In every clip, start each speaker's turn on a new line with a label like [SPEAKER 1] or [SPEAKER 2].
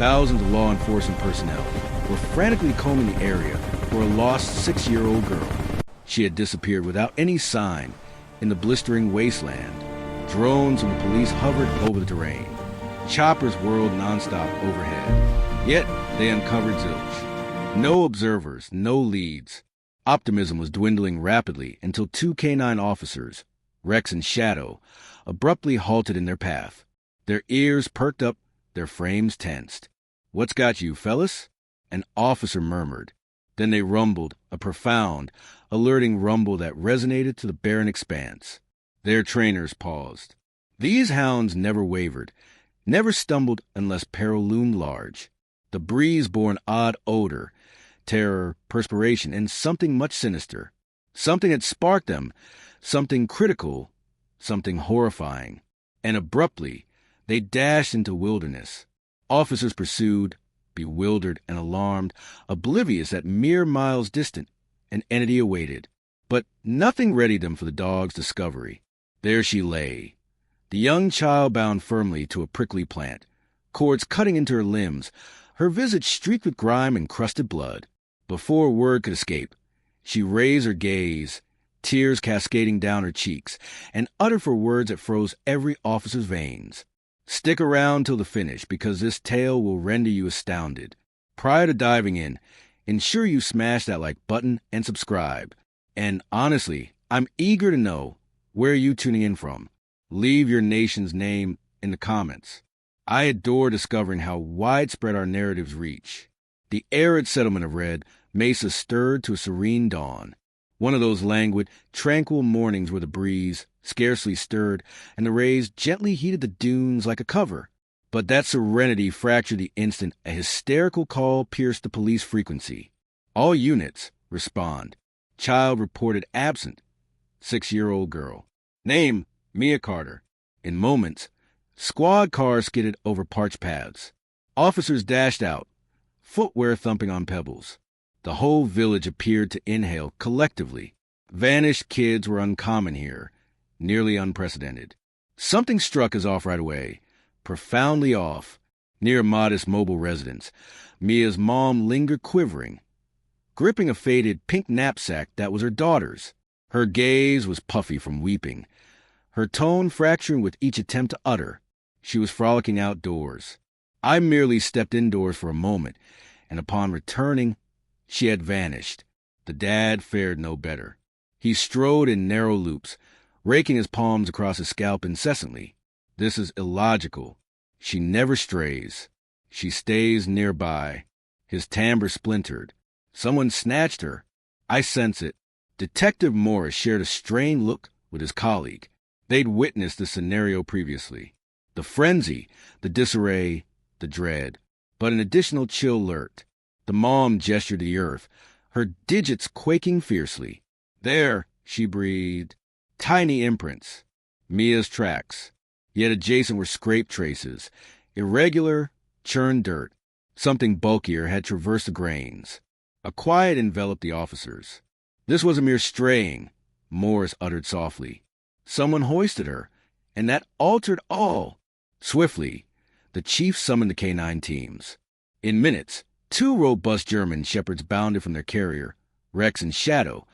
[SPEAKER 1] Thousands of law enforcement personnel were frantically combing the area for a lost 6-year-old girl. She had disappeared without any sign in the blistering wasteland. Drones from the police hovered over the terrain. Choppers whirled nonstop overhead. Yet they uncovered zilch. No observers, no leads. Optimism was dwindling rapidly until 2 canine officers, Rex and Shadow, abruptly halted in their path. Their ears perked up, their frames tensed. "What's got you, fellas?" An officer murmured. Then they rumbled, a profound, alerting rumble that resonated to the barren expanse. Their trainers paused. These hounds never wavered, never stumbled unless peril loomed large. The breeze bore an odd odor, terror, perspiration, and something much sinister. Something had sparked them, something critical, something horrifying. And abruptly, they dashed into wilderness. Officers pursued, bewildered and alarmed, oblivious that mere miles distant, an entity awaited. But nothing readied them for the dog's discovery. There she lay, the young child bound firmly to a prickly plant, cords cutting into her limbs, her visage streaked with grime and crusted blood. Before a word could escape, she raised her gaze, tears cascading down her cheeks, and uttered for words that froze every officer's veins. "Stick around till the finish, because this tale will render you astounded. Prior to diving in, ensure you smash that like button and subscribe. And honestly, I'm eager to know where you tuning in from. Leave your nation's name in the comments. I adore discovering how widespread our narratives reach." The arid settlement of Red Mesa stirred to a serene dawn. One of those languid, tranquil mornings where the breeze scarcely stirred and the rays gently heated the dunes like a cover. But that serenity fractured the instant a hysterical call pierced the police frequency. "All units, respond. Child reported absent. 6-year-old girl. Name, Mia Carter." In moments, squad cars skidded over parched paths. Officers dashed out, footwear thumping on pebbles. The whole village appeared to inhale collectively. Vanished kids were uncommon here, nearly unprecedented. Something struck us off right away, profoundly off. Near a modest mobile residence, Mia's mom lingered quivering, gripping a faded pink knapsack that was her daughter's. Her gaze was puffy from weeping, her tone fracturing with each attempt to utter. She was frolicking outdoors. I merely stepped indoors for a moment, and upon returning, she had vanished. The dad fared no better. He strode in narrow loops, raking his palms across his scalp incessantly. This is illogical. She never strays. She stays nearby. His timbre splintered. Someone snatched her. I sense it. Detective Morris shared a strained look with his colleague. They'd witnessed the scenario previously. The frenzy, the disarray, the dread. But an additional chill lurked. The mom gestured to the earth, her digits quaking fiercely. "There," she breathed. Tiny imprints. Mia's tracks. Yet adjacent were scrape traces. Irregular, churned dirt. Something bulkier had traversed the grains. A quiet enveloped the officers. "This wasn't mere straying," Morris uttered softly. "Someone hoisted her, and that altered all." Swiftly, the chief summoned the canine teams. In minutes, 2 robust German shepherds bounded from their carrier, Rex and Shadow,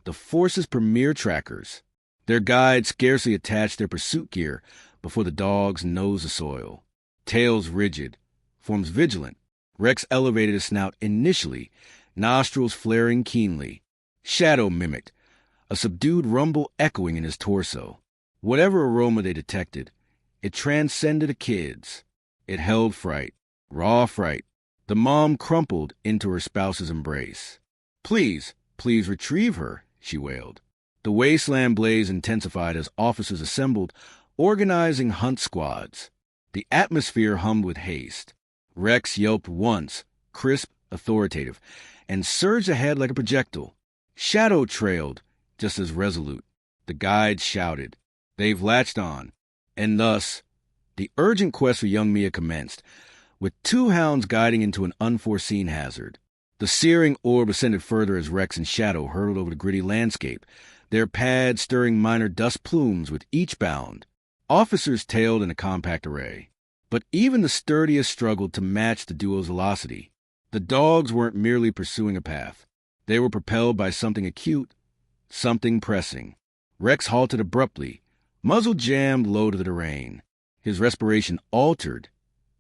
[SPEAKER 1] the force's premier trackers. Their guides scarcely attached their pursuit gear before the dogs nosed the soil. Tails rigid, forms vigilant. Rex elevated his snout initially, nostrils flaring keenly. Shadow mimicked, a subdued rumble echoing in his torso. Whatever aroma they detected, it transcended a kid's. It held fright, raw fright. The mom crumpled into her spouse's embrace. Please retrieve her," she wailed. The wasteland blaze intensified as officers assembled, organizing hunt squads. The atmosphere hummed with haste. Rex yelped once, crisp, authoritative, and surged ahead like a projectile. Shadow trailed, just as resolute. The guides shouted. They've latched on. And thus, the urgent quest for young Mia commenced, with 2 hounds guiding into an unforeseen hazard. The searing orb ascended further as Rex and Shadow hurtled over the gritty landscape, their pads stirring minor dust plumes with each bound. Officers tailed in a compact array. But even the sturdiest struggled to match the duo's velocity. The dogs weren't merely pursuing a path. They were propelled by something acute, something pressing. Rex halted abruptly, muzzle jammed low to the terrain. His respiration altered,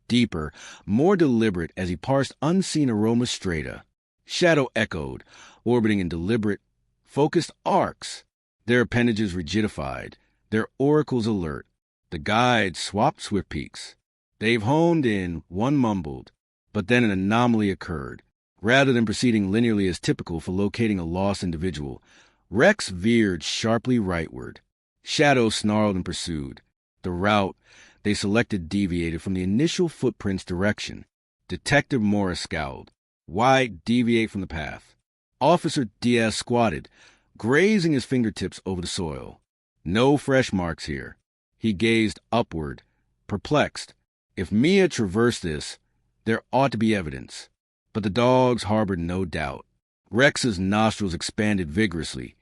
[SPEAKER 1] deeper, more deliberate as he parsed unseen aroma strata. Shadow echoed, orbiting in deliberate, focused arcs. Their appendages rigidified, their oracles alert. The guides swapped swift peaks. They've honed in, one mumbled, but then an anomaly occurred. Rather than proceeding linearly as typical for locating a lost individual, Rex veered sharply rightward. Shadow snarled and pursued. The route they selected deviated from the initial footprint's direction. Detective Morris scowled. Why deviate from the path? Officer Diaz squatted, grazing his fingertips over the soil. No fresh marks here. He gazed upward, perplexed. If Mia traversed this, there ought to be evidence. But the dogs harbored no doubt. Rex's nostrils expanded vigorously,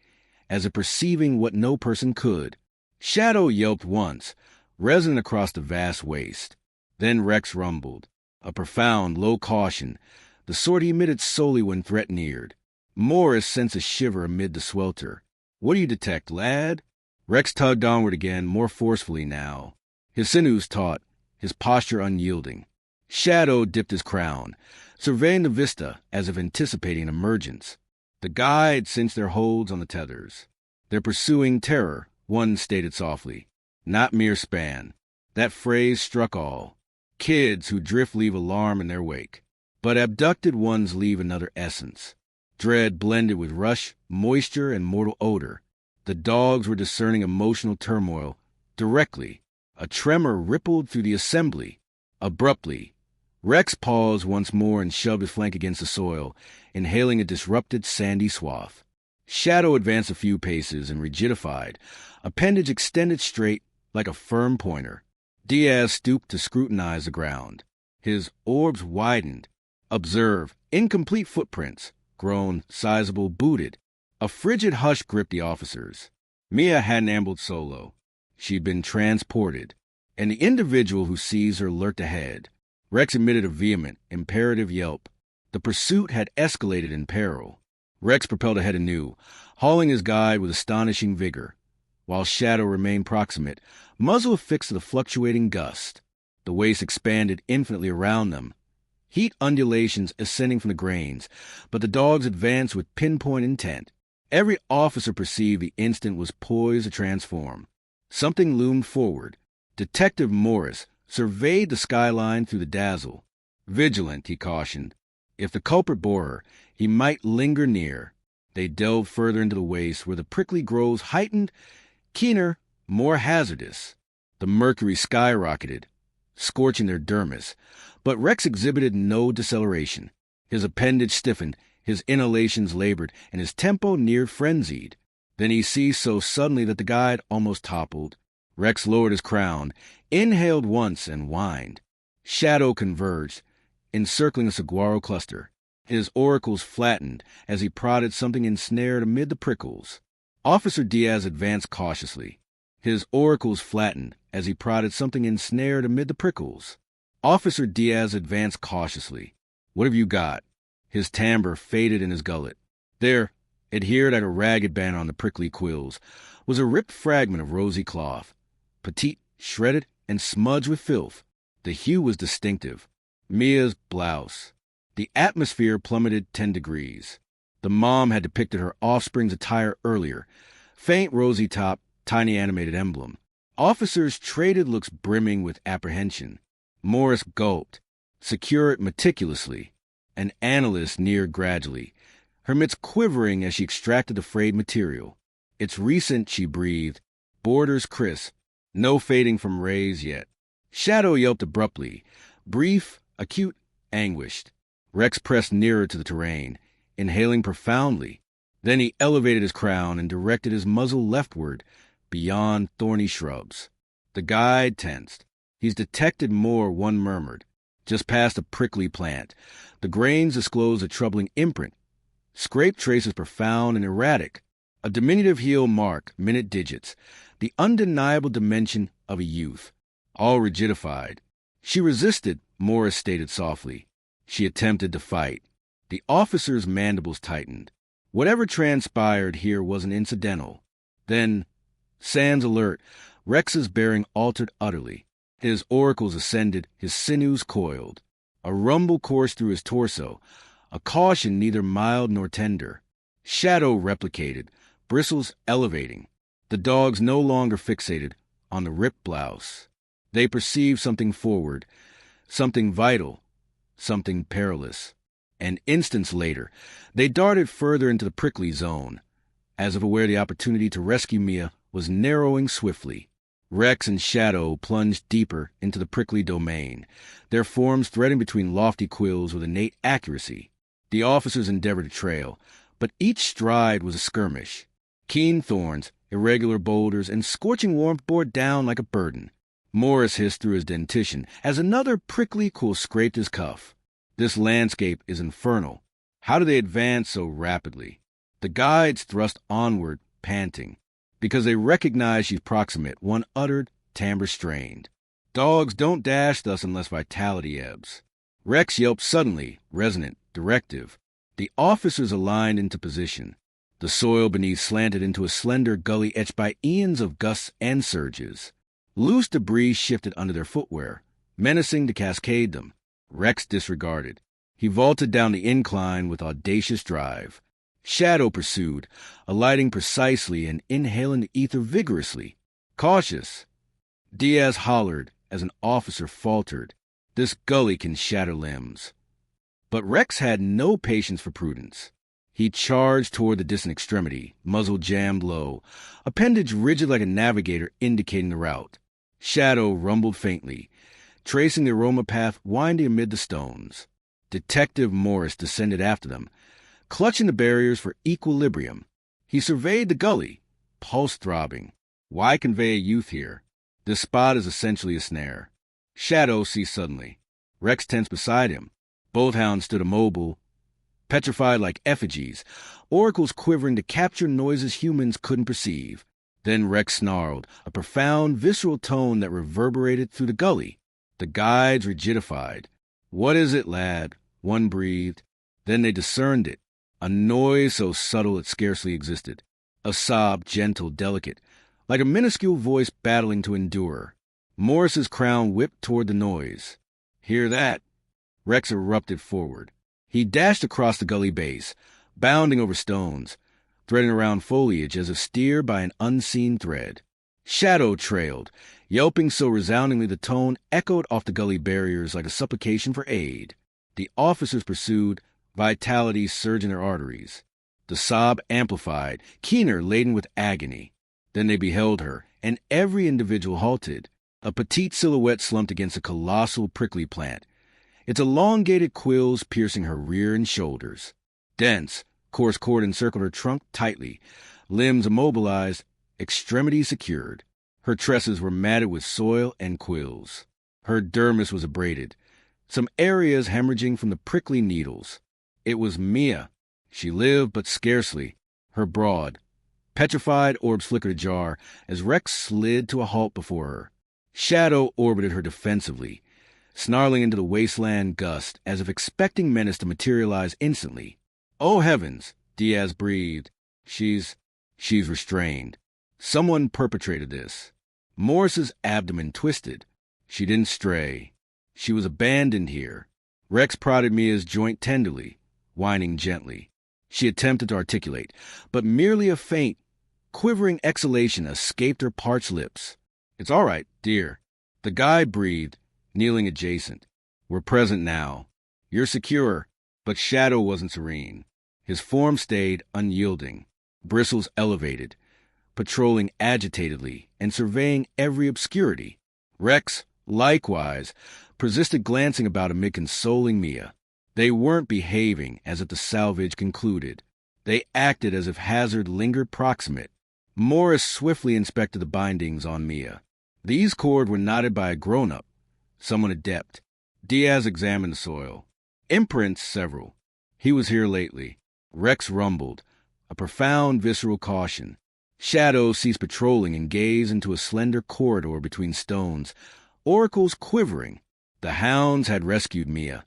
[SPEAKER 1] as if perceiving what no person could. Shadow yelped once, resonant across the vast waste. Then Rex rumbled, a profound, low caution, the sort he emitted solely when threat neared. Morris sensed a shiver amid the swelter. What do you detect, lad? Rex tugged onward again, more forcefully now. His sinews taut, his posture unyielding. Shadow dipped his crown, surveying the vista as if anticipating emergence. The guides cinched their holds on the tethers. They're pursuing terror, one stated softly. Not mere span. That phrase struck all. Kids who drift leave alarm in their wake. But abducted ones leave another essence. Dread blended with rush, moisture, and mortal odor. The dogs were discerning emotional turmoil directly. A tremor rippled through the assembly. Abruptly, Rex paused once more and shoved his flank against the soil, inhaling a disrupted sandy swath. Shadow advanced a few paces and rigidified, appendage extended straight like a firm pointer. Diaz stooped to scrutinize the ground. His orbs widened. Observe, incomplete footprints, grown, sizable, booted. A frigid hush gripped the officers. Mia hadn't ambled solo. She'd been transported, and the individual who sees her lurked ahead. Rex emitted a vehement, imperative yelp. The pursuit had escalated in peril. Rex propelled ahead anew, hauling his guide with astonishing vigor. While Shadow remained proximate, muzzle affixed to the fluctuating gust. The waste expanded infinitely around them, heat undulations ascending from the grains, but the dogs advanced with pinpoint intent. Every officer perceived the instant was poised to transform. Something loomed forward. Detective Morris surveyed the skyline through the dazzle. Vigilant, he cautioned. If the culprit bore her, he might linger near. They delved further into the waste, where the prickly groves heightened, keener, more hazardous. The mercury skyrocketed, scorching their dermis, but Rex exhibited no deceleration. His appendage stiffened, his inhalations labored, and his tempo neared frenzied. Then he ceased so suddenly that the guide almost toppled. Rex lowered his crown, inhaled once, and whined. Shadow converged, encircling a saguaro cluster. His auricles flattened as he prodded something ensnared amid the prickles. Officer Diaz advanced cautiously. His auricles flattened as he prodded something ensnared amid the prickles. Officer Diaz advanced cautiously. What have you got? His timbre faded in his gullet. There, adhered at a ragged band on the prickly quills, was a ripped fragment of rosy cloth. Petite, shredded, and smudged with filth. The hue was distinctive. Mia's blouse. The atmosphere plummeted 10 degrees. The mom had depicted her offspring's attire earlier. Faint rosy top, tiny animated emblem. Officers traded looks brimming with apprehension. Morris gulped, secured meticulously. An analyst neared gradually, her mitts quivering as she extracted the frayed material. It's recent, she breathed. Borders crisp. No fading from rays yet. Shadow yelped abruptly, brief, acute, anguished. Rex pressed nearer to the terrain, inhaling profoundly. Then he elevated his crown and directed his muzzle leftward, beyond thorny shrubs. The guide tensed. He's detected more, one murmured. Just past a prickly plant, the grains disclosed a troubling imprint. Scrape traces profound and erratic. A diminutive heel mark, minute digits. The undeniable dimension of a youth. All rigidified. She resisted, Morris stated softly. She attempted to fight. The officer's mandibles tightened. Whatever transpired here wasn't incidental. Then, sans alert, Rex's bearing altered utterly. His oracles ascended, his sinews coiled. A rumble coursed through his torso, a caution neither mild nor tender. Shadow replicated, bristles elevating. The dogs no longer fixated on the ripped blouse. They perceived something forward, something vital, something perilous. And instants later, they darted further into the prickly zone, as if aware the opportunity to rescue Mia was narrowing swiftly. Rex and Shadow plunged deeper into the prickly domain, their forms threading between lofty quills with innate accuracy. The officers endeavored to trail, but each stride was a skirmish. Keen thorns, irregular boulders, and scorching warmth bore down like a burden. Morris hissed through his dentition as another prickly quill scraped his cuff. This landscape is infernal. How do they advance so rapidly? The guides thrust onward, panting. Because they recognized she's proximate, one uttered, timbre strained. Dogs don't dash thus unless vitality ebbs. Rex yelped suddenly, resonant, directive. The officers aligned into position. The soil beneath slanted into a slender gully etched by eons of gusts and surges. Loose debris shifted under their footwear, menacing to cascade them. Rex disregarded. He vaulted down the incline with audacious drive. Shadow pursued, alighting precisely and inhaling the ether vigorously. Cautious! Diaz hollered as an officer faltered. This gully can shatter limbs. But Rex had no patience for prudence. He charged toward the distant extremity, muzzle jammed low, appendage rigid like a navigator indicating the route. Shadow rumbled faintly, tracing the aroma path winding amid the stones. Detective Morris descended after them, clutching the barriers for equilibrium. He surveyed the gully, pulse throbbing. Why convey a youth here? This spot is essentially a snare. Shadow ceased suddenly. Rex tensed beside him. Both hounds stood immobile, petrified like effigies, oracles quivering to capture noises humans couldn't perceive. Then Rex snarled, a profound, visceral tone that reverberated through the gully. The guides rigidified. "What is it, lad?" one breathed. Then they discerned it. A noise so subtle it scarcely existed. A sob, gentle, delicate, like a minuscule voice battling to endure. Morris's crown whipped toward the noise. "Hear that?" Rex erupted forward. He dashed across the gully base, bounding over stones, threading around foliage as if steered by an unseen thread. Shadow trailed, yelping so resoundingly the tone echoed off the gully barriers like a supplication for aid. The officers pursued, vitality surged in their arteries. The sob amplified, keener, laden with agony. Then they beheld her, and every individual halted. A petite silhouette slumped against a colossal prickly plant, its elongated quills piercing her rear and shoulders. Dense, coarse cord encircled her trunk tightly, limbs immobilized, extremities secured. Her tresses were matted with soil and quills. Her dermis was abraded, some areas hemorrhaging from the prickly needles. It was Mia. She lived, but scarcely. Her broad, petrified orbs flickered ajar as Rex slid to a halt before her. Shadow orbited her defensively, snarling into the wasteland gust as if expecting menace to materialize instantly. "Oh, heavens," Diaz breathed. She's restrained. Someone perpetrated this. Morris's abdomen twisted. She didn't stray. She was abandoned here. Rex prodded Mia's joint tenderly, whining gently. She attempted to articulate, but merely a faint, quivering exhalation escaped her parched lips. "It's all right, dear." The guide breathed, kneeling adjacent. "We're present now. You're secure." But Shadow wasn't serene. His form stayed unyielding, bristles elevated, patrolling agitatedly and surveying every obscurity. Rex, likewise, persisted glancing about amid consoling Mia. They weren't behaving as if the salvage concluded. They acted as if hazard lingered proximate. Morris swiftly inspected the bindings on Mia. These cords were knotted by a grown-up, someone adept. Diaz examined the soil. Imprints several. He was here lately. Rex rumbled, a profound visceral caution. Shadow ceased patrolling and gazed into a slender corridor between stones, oracles quivering. The hounds had rescued Mia,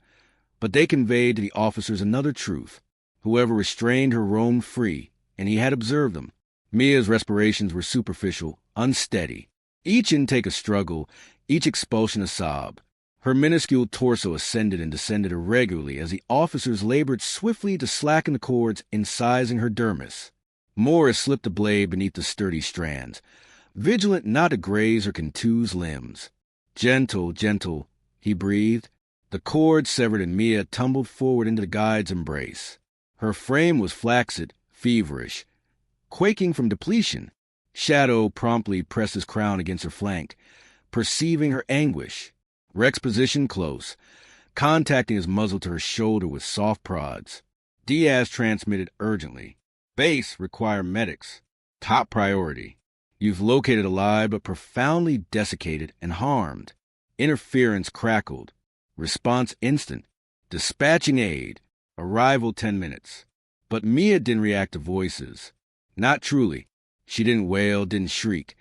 [SPEAKER 1] but they conveyed to the officers another truth. Whoever restrained her roamed free, and he had observed them. Mia's respirations were superficial, unsteady. Each intake a struggle, each expulsion a sob. Her minuscule torso ascended and descended irregularly as the officers labored swiftly to slacken the cords incising her dermis. Morris slipped a blade beneath the sturdy strands, vigilant not to graze or contuse limbs. Gentle, gentle, he breathed. The cord severed and Mia tumbled forward into the guide's embrace. Her frame was flaccid, feverish, quaking from depletion. Shadow promptly pressed his crown against her flank, perceiving her anguish. Rex positioned close, contacting his muzzle to her shoulder with soft prods. Diaz transmitted urgently. Base require medics. Top priority. You've located alive but profoundly desiccated and harmed. Interference crackled. Response instant. Dispatching aid. Arrival 10 minutes. But Mia didn't react to voices. Not truly. She didn't wail, didn't shriek,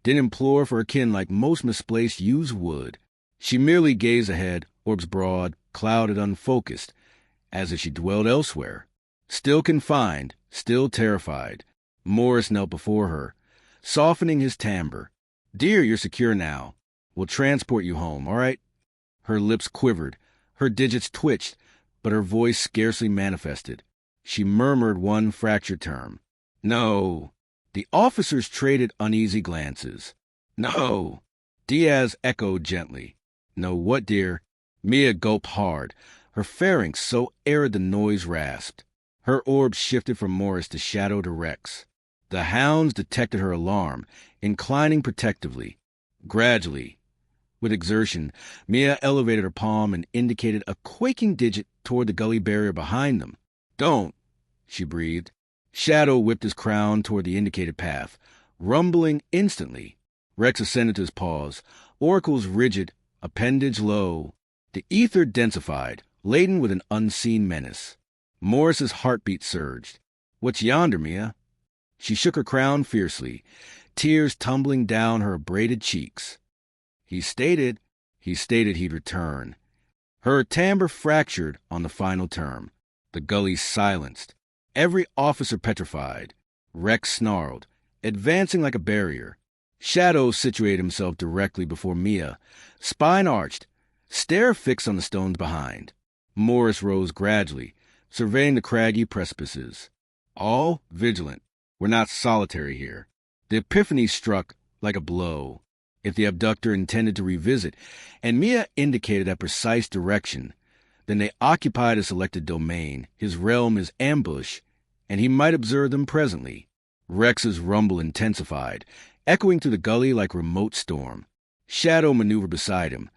[SPEAKER 1] didn't implore for her kin like most misplaced youths would. She merely gazed ahead, orbs broad, clouded, unfocused, as if she dwelled elsewhere. Still confined, still terrified, Morris knelt before her, softening his timbre. "Dear, you're secure now. We'll transport you home, all right?" Her lips quivered, her digits twitched, but her voice scarcely manifested. She murmured one fractured term. "No." The officers traded uneasy glances. "No." Diaz echoed gently. "No what, dear?" Mia gulped hard, her pharynx so arid the noise rasped. Her orbs shifted from Morris to Shadow to Rex. The hounds detected her alarm, inclining protectively. Gradually, with exertion, Mia elevated her palm and indicated a quaking digit toward the gully barrier behind them. "Don't," she breathed. Shadow whipped his crown toward the indicated path, rumbling instantly. Rex ascended to his paws, oracles rigid, appendage low. The ether densified, laden with an unseen menace. Morris's heartbeat surged. "What's yonder, Mia?" She shook her crown fiercely, tears tumbling down her abraded cheeks. He stated he'd return. Her timbre fractured on the final term. The gully silenced. Every officer petrified. Rex snarled, advancing like a barrier. Shadow situated himself directly before Mia, spine arched, stare fixed on the stones behind. Morris rose gradually, surveying the craggy precipices. All vigilant. We're not solitary here. The epiphany struck like a blow. If the abductor intended to revisit, and Mia indicated that precise direction, then they occupied a selected domain, his realm, his ambush, and he might observe them presently. Rex's rumble intensified, echoing through the gully like a remote storm. Shadow maneuvered beside him,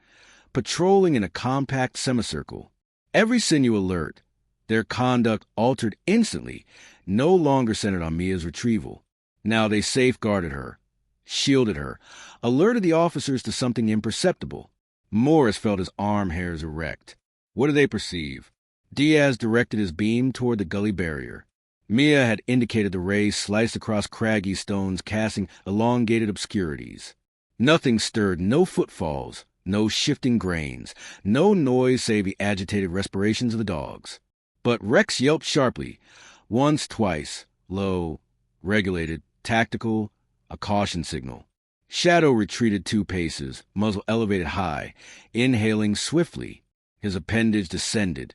[SPEAKER 1] patrolling in a compact semicircle, every sinew alert. Their conduct altered instantly, no longer centered on Mia's retrieval. Now they safeguarded her, shielded her, alerted the officers to something imperceptible. Morris felt his arm hairs erect. What did they perceive? Diaz directed his beam toward the gully barrier. Mia had indicated the rays sliced across craggy stones, casting elongated obscurities. Nothing stirred, no footfalls, no shifting grains, no noise save the agitated respirations of the dogs. But Rex yelped sharply, once, twice, low, regulated, tactical, a caution signal. Shadow retreated 2 paces, muzzle elevated high, inhaling swiftly. His appendage descended,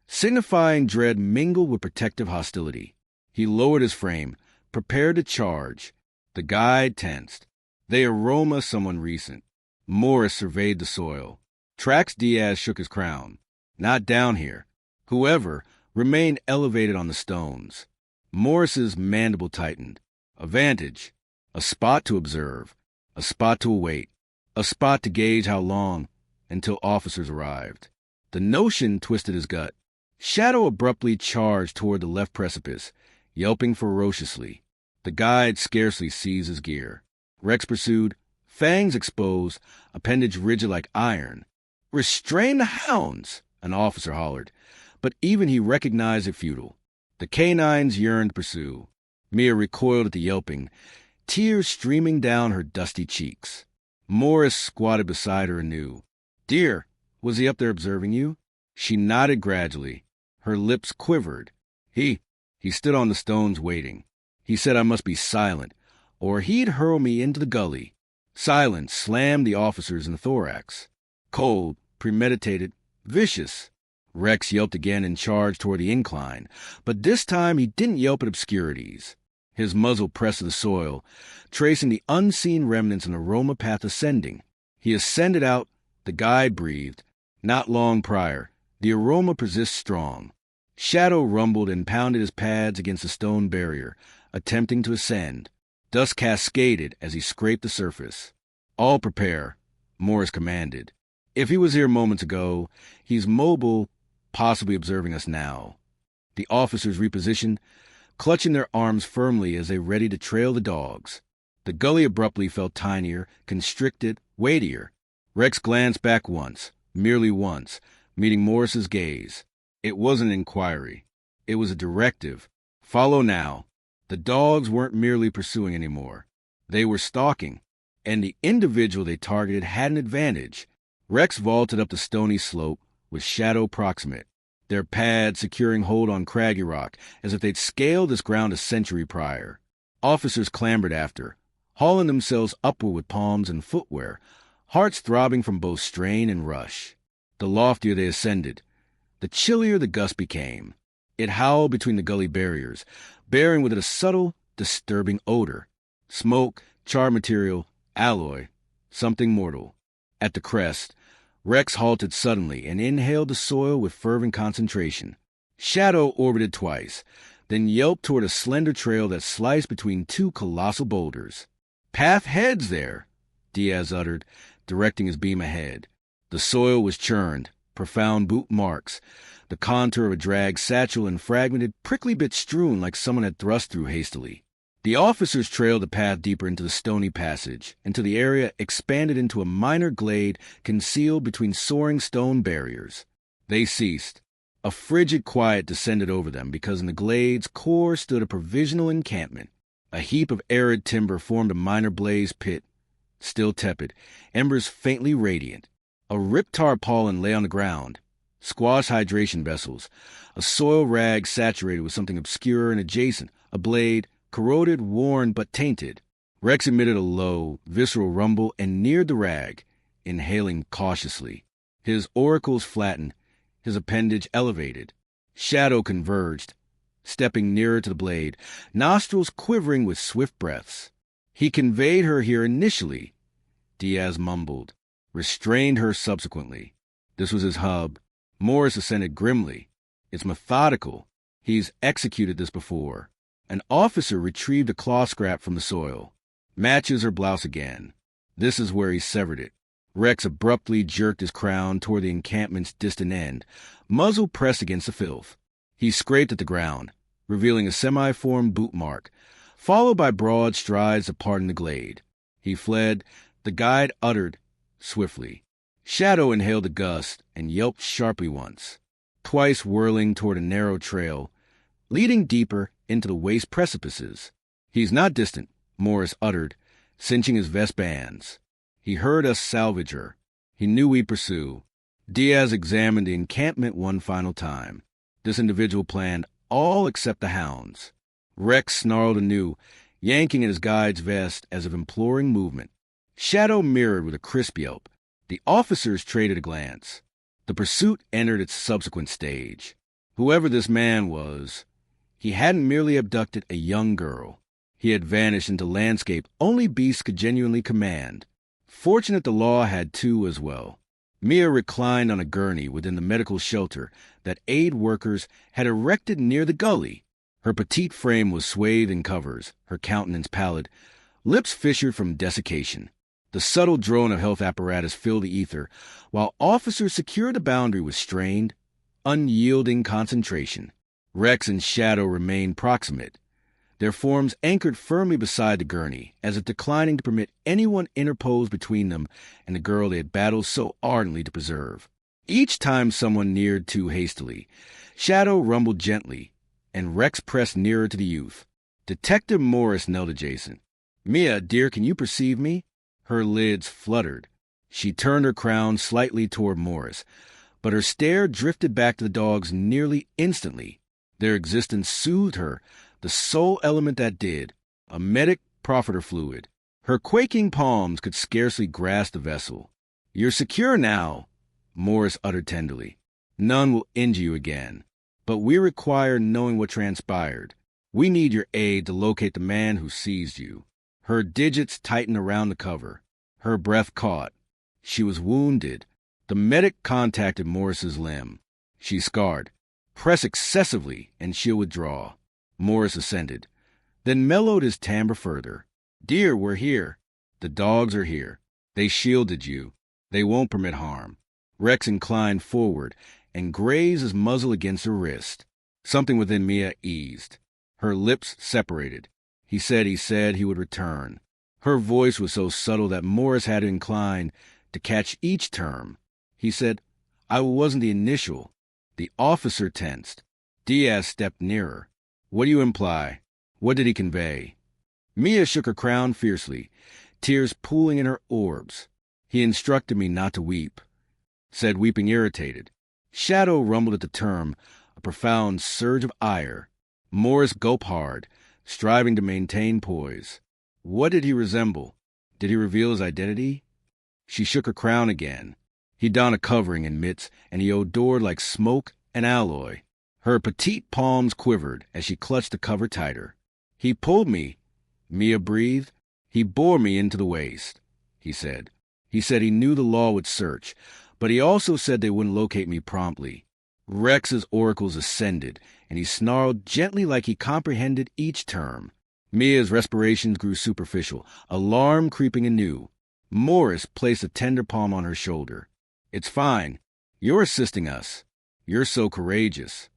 [SPEAKER 1] signifying dread mingled with protective hostility. He lowered his frame, prepared to charge. The guide tensed. They aroma someone recent. Morris surveyed the soil. Trax Diaz shook his crown. Not down here. Whoever remained elevated on the stones. Morris's mandible tightened. A vantage. A spot to observe. A spot to await. A spot to gauge how long, until officers arrived. The notion twisted his gut. Shadow abruptly charged toward the left precipice, yelping ferociously. The guide scarcely seized his gear. Rex pursued, fangs exposed, appendage rigid like iron. "Restrain the hounds!" an officer hollered, but even he recognized it futile. The canines yearned to pursue. Mia recoiled at the yelping, tears streaming down her dusty cheeks. Morris squatted beside her anew. "Dear, Was he up there observing you? She nodded gradually. Her lips quivered. He stood on the stones waiting. He said I must be silent, or he'd hurl me into the gully. Silence slammed the officers in the thorax. Cold, premeditated, vicious. Rex yelped again and charged toward the incline, but this time he didn't yelp at obscurities. His muzzle pressed to the soil, tracing the unseen remnants of an aroma path ascending. He ascended out, the guide breathed. Not long prior, the aroma persists strong. Shadow rumbled and pounded his pads against the stone barrier, attempting to ascend. Dust cascaded as he scraped the surface. All prepare, Morris commanded. If he was here moments ago, he's mobile, possibly observing us now. The officers repositioned, clutching their arms firmly as they readied to trail the dogs. The gully abruptly felt tinier, constricted, weightier. Rex glanced back once, merely once, meeting Morris's gaze. It wasn't an inquiry. It was a directive. Follow now. The dogs weren't merely pursuing anymore. They were stalking, and the individual they targeted had an advantage. Rex vaulted up the stony slope, with Shadow proximate, their pads securing hold on craggy rock as if they'd scaled this ground a century prior. Officers clambered after, hauling themselves upward with palms and footwear, hearts throbbing from both strain and rush. The loftier they ascended, the chillier the gust became. It howled between the gully barriers, bearing with it a subtle, disturbing odor. Smoke, charred material, alloy, something mortal. At the crest, Rex halted suddenly and inhaled the soil with fervent concentration. Shadow orbited twice, then yelped toward a slender trail that sliced between two colossal boulders. "Path heads there," Diaz uttered, directing his beam ahead. The soil was churned, profound boot marks, the contour of a dragged satchel and fragmented prickly bits strewn like someone had thrust through hastily. The officers trailed the path deeper into the stony passage, until the area expanded into a minor glade concealed between soaring stone barriers. They ceased. A frigid quiet descended over them because in the glade's core stood a provisional encampment. A heap of arid timber formed a minor blaze pit, still tepid, embers faintly radiant. A ripped tarpaulin lay on the ground, squash hydration vessels, a soil rag saturated with something obscure and adjacent, a blade, corroded, worn, but tainted. Rex emitted a low, visceral rumble and neared the rag, inhaling cautiously. His auricles flattened, his appendage elevated. Shadow converged, stepping nearer to the blade, nostrils quivering with swift breaths. He conveyed her here initially, Diaz mumbled, restrained her subsequently. This was his hub. Morris assented grimly. It's methodical. He's executed this before. An officer retrieved a claw scrap from the soil. Matches her blouse again. This is where he severed it. Rex abruptly jerked his crown toward the encampment's distant end, muzzle pressed against the filth. He scraped at the ground, revealing a semi-formed boot mark, followed by broad strides apart in the glade. He fled. The guide uttered swiftly. Shadow inhaled the gust and yelped sharply once, twice whirling toward a narrow trail, leading deeper into the waste precipices. "He's not distant," Morris uttered, cinching his vest bands. He heard us salvage her. He knew we'd pursue. Diaz examined the encampment one final time. This individual planned all except the hounds. Rex snarled anew, yanking at his guide's vest as if imploring movement. Shadow mirrored with a crisp yelp. The officers traded a glance. The pursuit entered its subsequent stage. Whoever this man was, he hadn't merely abducted a young girl. He had vanished into landscape only beasts could genuinely command. Fortunate the law had two as well. Mia reclined on a gurney within the medical shelter that aid workers had erected near the gully. Her petite frame was swathed in covers, her countenance pallid, lips fissured from desiccation. The subtle drone of health apparatus filled the ether, while officers secured the boundary with strained, unyielding concentration. Rex and Shadow remained proximate, their forms anchored firmly beside the gurney, as if declining to permit anyone interpose between them and the girl they had battled so ardently to preserve. Each time someone neared too hastily, Shadow rumbled gently, and Rex pressed nearer to the youth. Detective Morris knelt adjacent. "Mia, dear, can you perceive me?" Her lids fluttered. She turned her crown slightly toward Morris, but her stare drifted back to the dogs nearly instantly. Their existence soothed her, the sole element that did, a medic proffered her fluid. Her quaking palms could scarcely grasp the vessel. "You're secure now," Morris uttered tenderly. "None will injure you again. But we require knowing what transpired. We need your aid to locate the man who seized you." Her digits tightened around the cover. Her breath caught. She was wounded. The medic contacted Morris's limb. She scarred. "Press excessively, and she'll withdraw." Morris assented, then mellowed his timbre further. "Dear, we're here. The dogs are here. They shielded you. They won't permit harm." Rex inclined forward and grazed his muzzle against her wrist. Something within Mia eased. Her lips separated. He said he would return. Her voice was so subtle that Morris had to incline to catch each term. He said, "I wasn't the initial." The officer tensed. Diaz stepped nearer. "What do you imply? What did he convey?" Mia shook her crown fiercely, tears pooling in her orbs. "He instructed me not to weep," said, weeping irritated. Shadow rumbled at the term, a profound surge of ire. Morris gulped hard, striving to maintain poise. What did he resemble? Did he reveal his identity? She shook her crown again. He donned a covering and mitts, and he odored like smoke and alloy. Her petite palms quivered as she clutched the cover tighter. "He pulled me," Mia breathed. "He bore me into the waist," he said. "He said he knew the law would search, but he also said they wouldn't locate me promptly." Rex's oracles ascended, and he snarled gently like he comprehended each term. Mia's respirations grew superficial, alarm creeping anew. Morris placed a tender palm on her shoulder. "It's fine. You're assisting us. You're so courageous."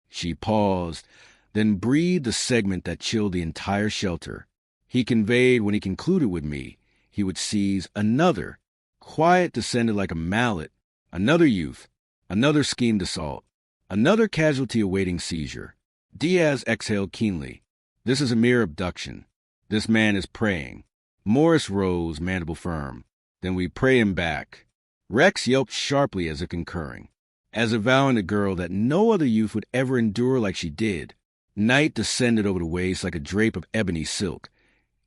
[SPEAKER 1] She paused, then breathed a segment that chilled the entire shelter. He conveyed when he concluded with me, he would seize another. Quiet descended like a mallet. Another youth. Another schemed assault. Another casualty awaiting seizure. Diaz exhaled keenly. "This is a mere abduction. This man is praying." Morris rose, mandible firm. "Then we pray him back." Rex yelped sharply as if concurring, as avowing the girl that no other youth would ever endure like she did. Night descended over the waste like a drape of ebony silk,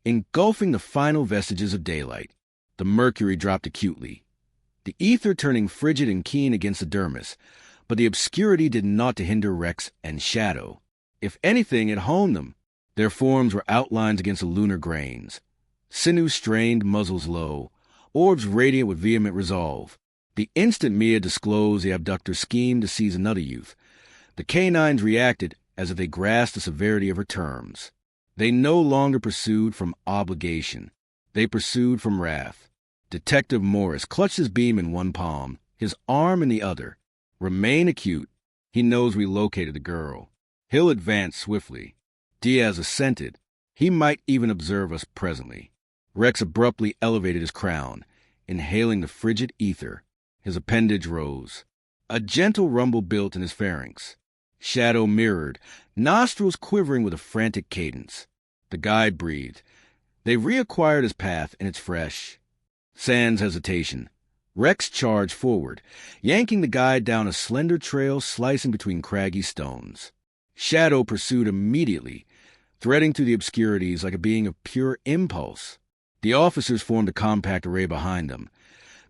[SPEAKER 1] engulfing the final vestiges of daylight. The mercury dropped acutely, the ether turning frigid and keen against the dermis, but the obscurity did naught to hinder Rex and Shadow. If anything, it honed them. Their forms were outlines against the lunar grains, sinew strained, muzzles low, orbs radiant with vehement resolve. The instant Mia disclosed the abductor's scheme to seize another youth, the canines reacted as if they grasped the severity of her terms. They no longer pursued from obligation. They pursued from wrath. Detective Morris clutched his beam in one palm, his arm in the other. "Remain acute. He knows we located the girl. He'll advance swiftly." Diaz assented. "He might even observe us presently." Rex abruptly elevated his crown, inhaling the frigid ether. His appendage rose. A gentle rumble built in his pharynx. Shadow mirrored, nostrils quivering with a frantic cadence. The guide breathed. They've reacquired his path, and it's fresh. Sans hesitation, Rex charged forward, yanking the guide down a slender trail slicing between craggy stones. Shadow pursued immediately, threading through the obscurities like a being of pure impulse. The officers formed a compact array behind them,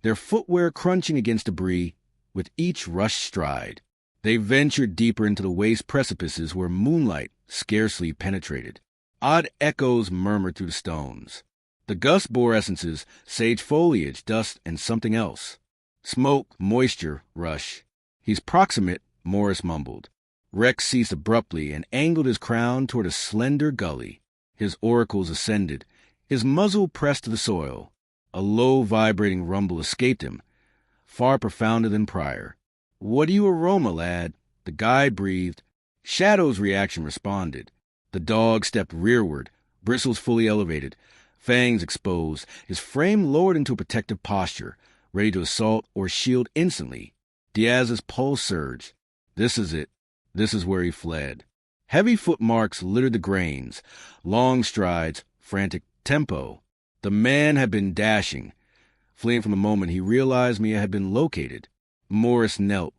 [SPEAKER 1] their footwear crunching against debris with each rush stride. They ventured deeper into the waste precipices where moonlight scarcely penetrated. Odd echoes murmured through the stones. The gust bore essences, sage foliage, dust, and something else. Smoke, moisture, rush. "He's proximate," Morris mumbled. Rex ceased abruptly and angled his crown toward a slender gully. His oracles ascended, his muzzle pressed to the soil. A low, vibrating rumble escaped him, far profounder than prior. "What do you aroma, lad?" The guide breathed. Shadow's reaction responded. The dog stepped rearward, bristles fully elevated, fangs exposed, his frame lowered into a protective posture, ready to assault or shield instantly. Diaz's pulse surged. This is it. This is where he fled. Heavy footmarks littered the grains, long strides, frantic tempo. The man had been dashing, Fleeing from the moment he realized Mia had been located, Morris knelt,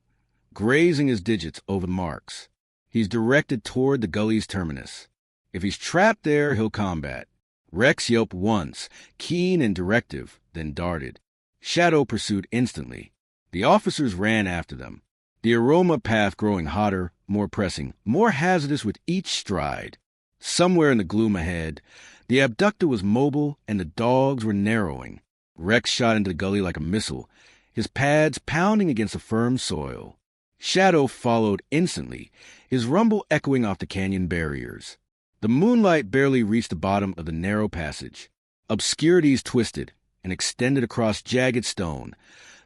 [SPEAKER 1] grazing his digits over the marks. He's directed toward the gully's terminus. If he's trapped there, he'll combat. Rex yelped once, keen and directive, then darted. Shadow pursued instantly. The officers ran after them, the aroma path growing hotter, more pressing, more hazardous with each stride. Somewhere in the gloom ahead, the abductor was mobile and the dogs were narrowing. Rex shot into the gully like a missile, his pads pounding against the firm soil. Shadow followed instantly, his rumble echoing off the canyon barriers. The moonlight barely reached the bottom of the narrow passage. Obscurities twisted and extended across jagged stone,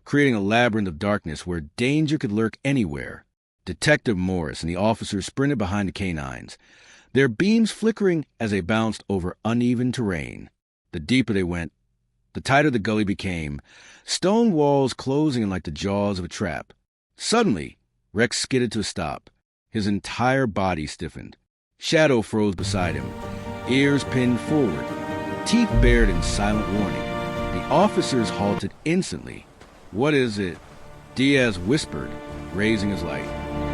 [SPEAKER 1] creating a labyrinth of darkness where danger could lurk anywhere. Detective Morris and the officers sprinted behind the canines, their beams flickering as they bounced over uneven terrain. The deeper they went, the tighter the gully became, stone walls closing in like the jaws of a trap. Suddenly, Rex skidded to a stop. His entire body stiffened. Shadow froze beside him, ears pinned forward, teeth bared in silent warning. The officers halted instantly. "What is it?" Diaz whispered, raising his light.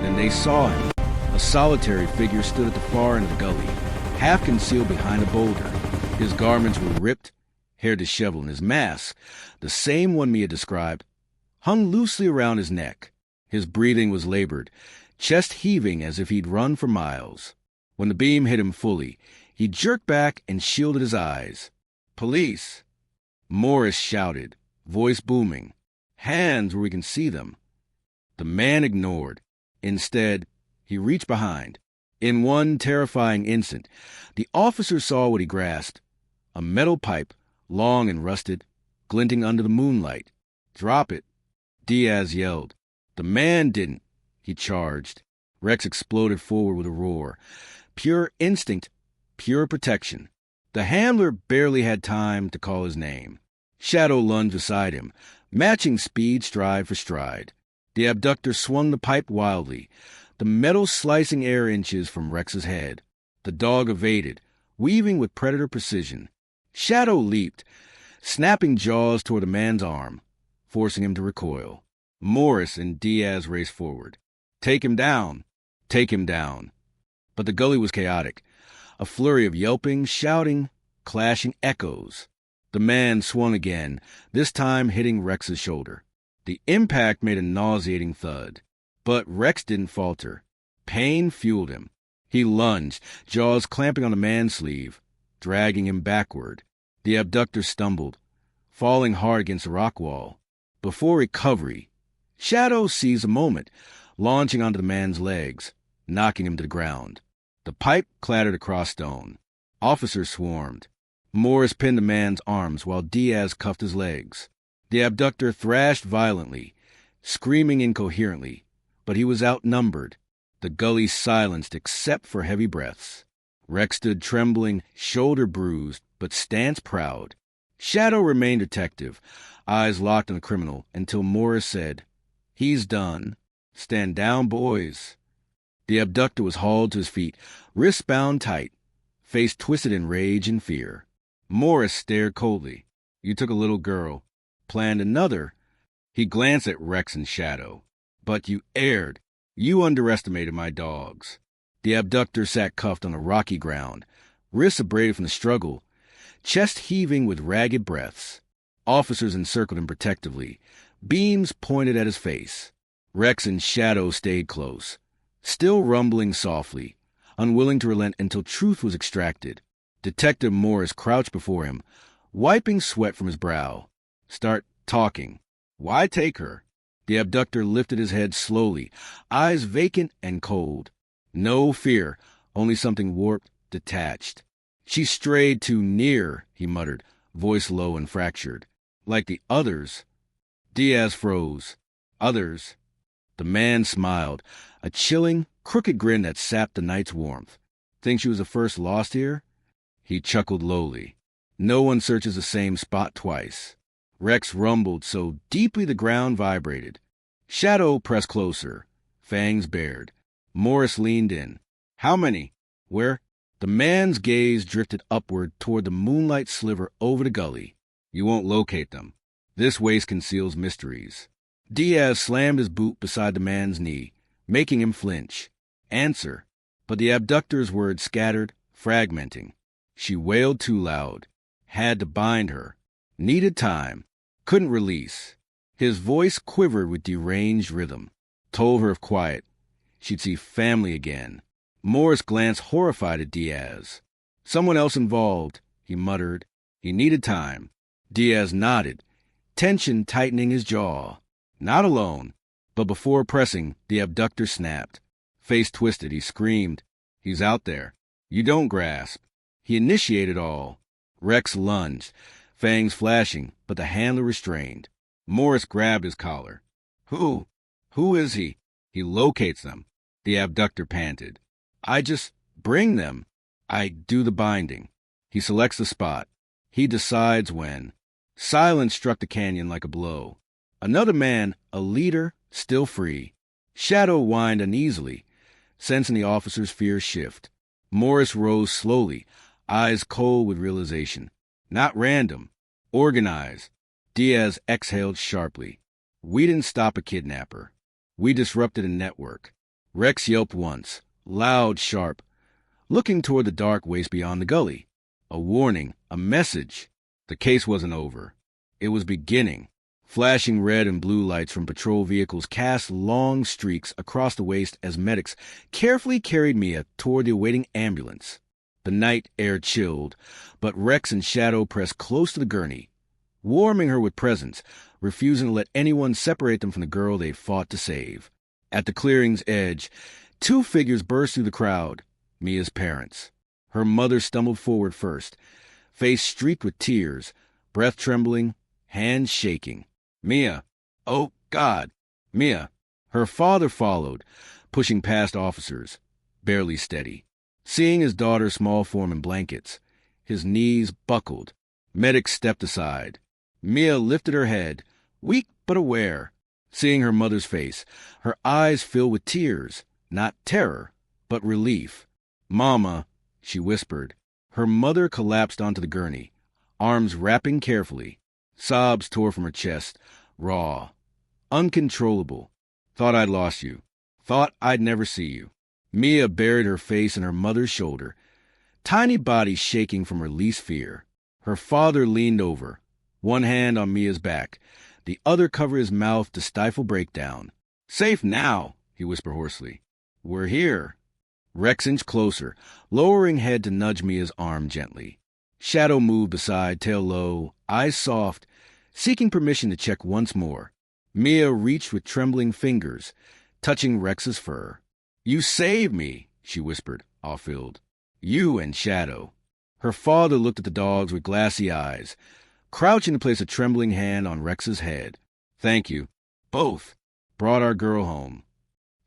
[SPEAKER 1] Then they saw him. A solitary figure stood at the far end of the gully, half concealed behind a boulder. His garments were ripped, hair disheveled, and his mask, the same one Mia described, hung loosely around his neck. His breathing was labored, chest heaving as if he'd run for miles. When the beam hit him fully, he jerked back and shielded his eyes. "Police!" Morris shouted, voice booming. "Hands where we can see them." The man ignored. Instead, he reached behind. In one terrifying instant, the officer saw what he grasped. A metal pipe, long and rusted, glinting under the moonlight. "Drop it," Diaz yelled. The man didn't. He charged. Rex exploded forward with a roar. Pure instinct, pure protection. The handler barely had time to call his name. Shadow lunged beside him, matching speed stride for stride. The abductor swung the pipe wildly, the metal slicing air inches from Rex's head. The dog evaded, weaving with predator precision. Shadow leaped, snapping jaws toward the man's arm, forcing him to recoil. Morris and Diaz raced forward. "Take him down! Take him down!" But the gully was chaotic. A flurry of yelping, shouting, clashing echoes. The man swung again, this time hitting Rex's shoulder. The impact made a nauseating thud. But Rex didn't falter. Pain fueled him. He lunged, jaws clamping on the man's sleeve, dragging him backward. The abductor stumbled, falling hard against the rock wall. Before recovery, Shadow seized a moment, launching onto the man's legs, knocking him to the ground. The pipe clattered across stone. Officers swarmed. Morris pinned the man's arms while Diaz cuffed his legs. The abductor thrashed violently, screaming incoherently, but he was outnumbered. The gully silenced except for heavy breaths. Rex stood trembling, shoulder bruised, but stance proud. Shadow remained detective, eyes locked on the criminal, until Morris said, "He's done. Stand down, boys." The abductor was hauled to his feet, wrists bound tight, face twisted in rage and fear. Morris stared coldly. "You took a little girl, planned another." He glanced at Rex and Shadow. "But you erred. You underestimated my dogs." The abductor sat cuffed on the rocky ground, wrists abraded from the struggle, chest heaving with ragged breaths. Officers encircled him protectively, beams pointed at his face. Rex and Shadow stayed close, still rumbling softly, unwilling to relent until truth was extracted. Detective Morris crouched before him, wiping sweat from his brow. "Start talking. Why take her?" The abductor lifted his head slowly, eyes vacant and cold. No fear, only something warped, detached. "She strayed too near," he muttered, voice low and fractured. "Like the others." Diaz froze. "Others?" The man smiled, a chilling, crooked grin that sapped the night's warmth. "Think she was the first lost here?" He chuckled lowly. "No one searches the same spot twice." Rex rumbled so deeply the ground vibrated. Shadow pressed closer, fangs bared. Morris leaned in. "How many? Where?" The man's gaze drifted upward toward the moonlight sliver over the gully. "You won't locate them." This waste conceals mysteries. Diaz slammed his boot beside the man's knee, making him flinch. Answer. But the abductor's words scattered, fragmenting. She wailed too loud. Had to bind her. Needed time. Couldn't release. His voice quivered with deranged rhythm. Told her of quiet. She'd see family again. Morris glanced horrified at Diaz. Someone else involved, he muttered. He needed time. Diaz nodded, tension tightening his jaw. Not alone. But before pressing, the abductor snapped. Face twisted, he screamed. He's out there. You don't grasp. He initiated all. Rex lunged, fangs flashing, but the handler restrained. Morris grabbed his collar. Who? Who is he? He locates them. The abductor panted. I just bring them. I do the binding. He selects the spot. He decides when. Silence struck the canyon like a blow. Another man, a leader, still free. Shadow whined uneasily, sensing the officer's fear shift. Morris rose slowly, eyes cold with realization. Not random. Organized. Diaz exhaled sharply. We didn't stop a kidnapper. We disrupted a network. Rex yelped once, loud, sharp, looking toward the dark waste beyond the gully. A warning, a message. The case wasn't over. It was beginning. Flashing red and blue lights from patrol vehicles cast long streaks across the waste as medics carefully carried Mia toward the awaiting ambulance. The night air chilled, but Rex and Shadow pressed close to the gurney, warming her with presence, refusing to let anyone separate them from the girl they fought to save. At the clearing's edge, two figures burst through the crowd, Mia's parents. Her mother stumbled forward first, face streaked with tears, breath trembling, hands shaking. Mia! Oh, God! Mia! Her father followed, pushing past officers, barely steady. Seeing his daughter's small form in blankets, his knees buckled. Medics stepped aside. Mia lifted her head, weak but aware. Seeing her mother's face, her eyes filled with tears, not terror, but relief. Mama, she whispered. Her mother collapsed onto the gurney, arms wrapping carefully. Sobs tore from her chest, raw, uncontrollable. Thought I'd lost you. Thought I'd never see you. Mia buried her face in her mother's shoulder, tiny body shaking from released fear. Her father leaned over, one hand on Mia's back, the other covered his mouth to stifle breakdown. Safe now, he whispered hoarsely. We're here. Rex inched closer, lowering head to nudge Mia's arm gently. Shadow moved beside, tail low, eyes soft, seeking permission to check once more. Mia reached with trembling fingers, touching Rex's fur. You saved me, she whispered, awe-filled. You and Shadow. Her father looked at the dogs with glassy eyes, crouching to place a trembling hand on Rex's head. Thank you. Both. Brought our girl home.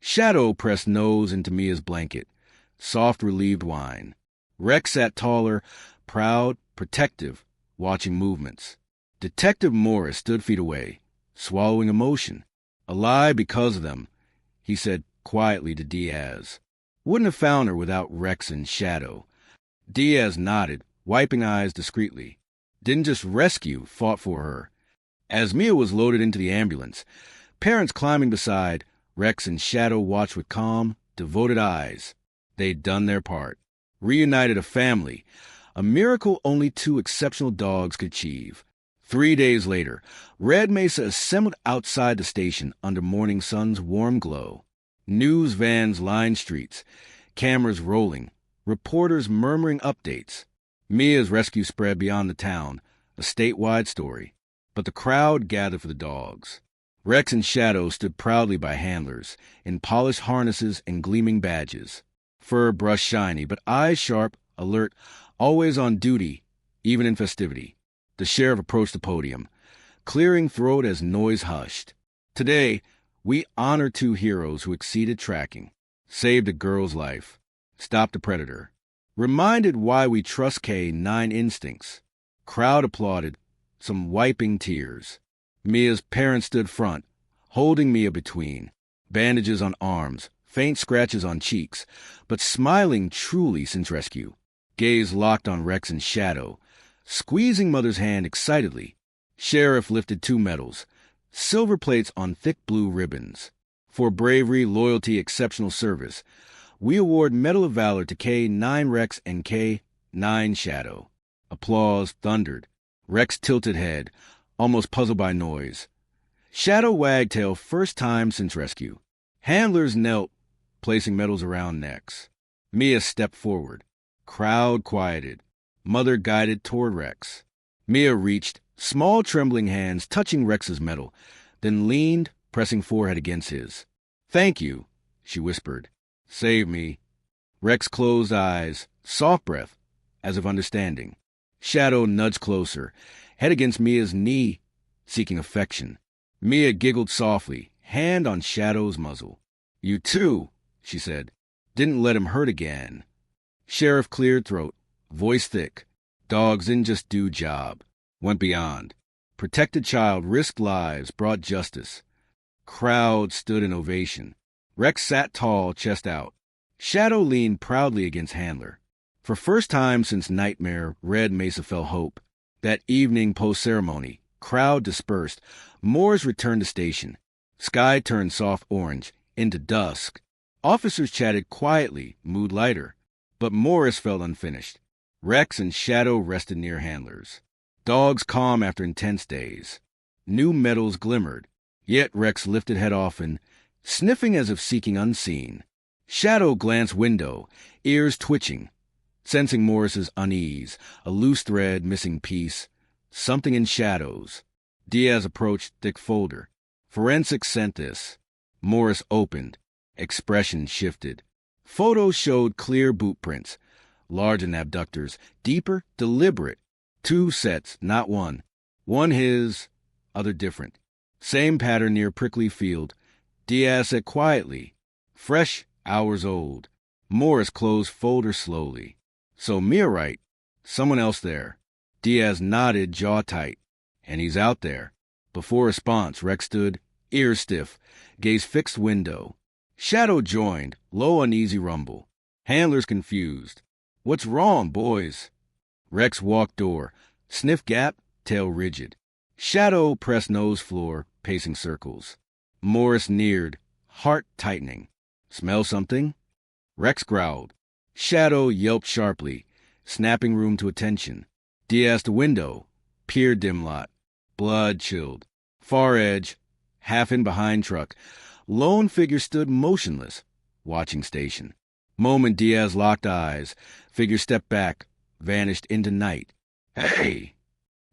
[SPEAKER 1] Shadow pressed nose into Mia's blanket, soft relieved whine. Rex sat taller, proud, protective, watching movements. Detective Morris stood feet away, swallowing emotion. Alive because of them, he said quietly to Diaz. Wouldn't have found her without Rex and Shadow. Diaz nodded, wiping eyes discreetly. Didn't just rescue, fought for her. As Mia was loaded into the ambulance, parents climbing beside, Rex and Shadow watched with calm, devoted eyes. They'd done their part. Reunited a family, a miracle only two exceptional dogs could achieve. 3 days later, Red Mesa assembled outside the station under morning sun's warm glow. News vans lined streets, cameras rolling, reporters murmuring updates. Mia's rescue spread beyond the town, a statewide story. But the crowd gathered for the dogs. Rex and Shadow stood proudly by handlers, in polished harnesses and gleaming badges. Fur brushed shiny, but eyes sharp, alert, always on duty, even in festivity. The sheriff approached the podium, clearing throat as noise hushed. Today, we honor two heroes who exceeded tracking, saved a girl's life, stopped a predator, reminded why we trust K9 instincts. Crowd applauded, some wiping tears. Mia's parents stood front, holding Mia between, bandages on arms, faint scratches on cheeks, but smiling truly since rescue. Gaze locked on Rex and Shadow, squeezing Mother's hand excitedly. Sheriff lifted 2 medals, silver plates on thick blue ribbons. For bravery, loyalty, exceptional service, we award Medal of Valor to K-9 Rex and K-9 Shadow. Applause thundered. Rex tilted head, almost puzzled by noise. Shadow wagged tail first time since rescue. Handlers knelt, placing medals around necks. Mia stepped forward. Crowd quieted. Mother guided toward Rex. Mia reached, small trembling hands touching Rex's medal, then leaned, pressing forehead against his. "Thank you," she whispered. "Save me." Rex closed eyes, soft breath, as if understanding. Shadow nudged closer, head against Mia's knee, seeking affection. Mia giggled softly, hand on Shadow's muzzle. "You too," she said. "Didn't let him hurt again." Sheriff cleared throat, voice thick. Dogs didn't just do job. Went beyond. Protected child, risked lives, brought justice. Crowd stood in ovation. Rex sat tall, chest out. Shadow leaned proudly against Handler. For first time since Nightmare, Red Mesa felt hope. That evening post-ceremony, crowd dispersed. Morris returned to station. Sky turned soft orange, into dusk. Officers chatted quietly, mood lighter. But Morris felt unfinished. Rex and Shadow rested near Handlers. Dogs calm after intense days. New medals glimmered. Yet Rex lifted head often, sniffing as if seeking unseen. Shadow glanced window, ears twitching, sensing Morris's unease, a loose thread, missing piece, something in shadows. Diaz approached, thick folder. Forensics sent this. Morris opened. Expression shifted. Photos showed clear boot prints, large in abductors, deeper, deliberate. 2 sets, not one. One his, other different. Same pattern near Prickly Field. Diaz said quietly, "Fresh, hours old." Morris closed folder slowly. "So Mia right. Someone else there." Diaz nodded, jaw tight. "And he's out there." Before response, Rex stood, ears stiff, gaze fixed window. Shadow joined, low uneasy rumble. Handlers confused. "What's wrong, boys?" Rex walked door, sniff gap, tail rigid. Shadow pressed nose floor, pacing circles. Morris neared, heart tightening. "Smell something?" Rex growled. Shadow yelped sharply, snapping room to attention. Diaz to window, peered dim lot. Blood chilled. Far edge, half in behind truck. Lone figure stood motionless, watching station. Moment Diaz locked eyes. Figure stepped back, vanished into night. "Hey!"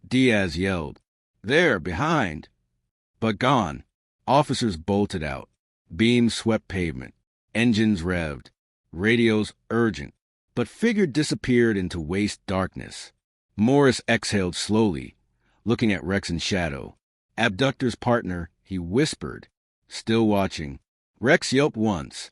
[SPEAKER 1] Diaz yelled. "There, behind." But gone. Officers bolted out. Beams swept pavement. Engines revved. Radios urgent. But figure disappeared into waste darkness. Morris exhaled slowly, looking at Rex and Shadow. Abductor's partner, he whispered. Still watching. Rex yelped once.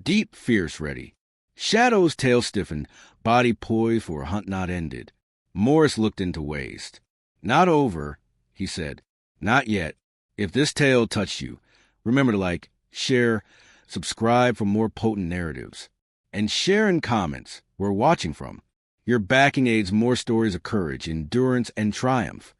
[SPEAKER 1] Deep, fierce, ready. Shadow's tail stiffened, body poised for a hunt not ended. Morris looked into waste. "Not over," he said. "Not yet. If this tale touched you, remember to like, share, subscribe for more potent narratives. And share in comments where we're watching from. Your backing aids more stories of courage, endurance, and triumph.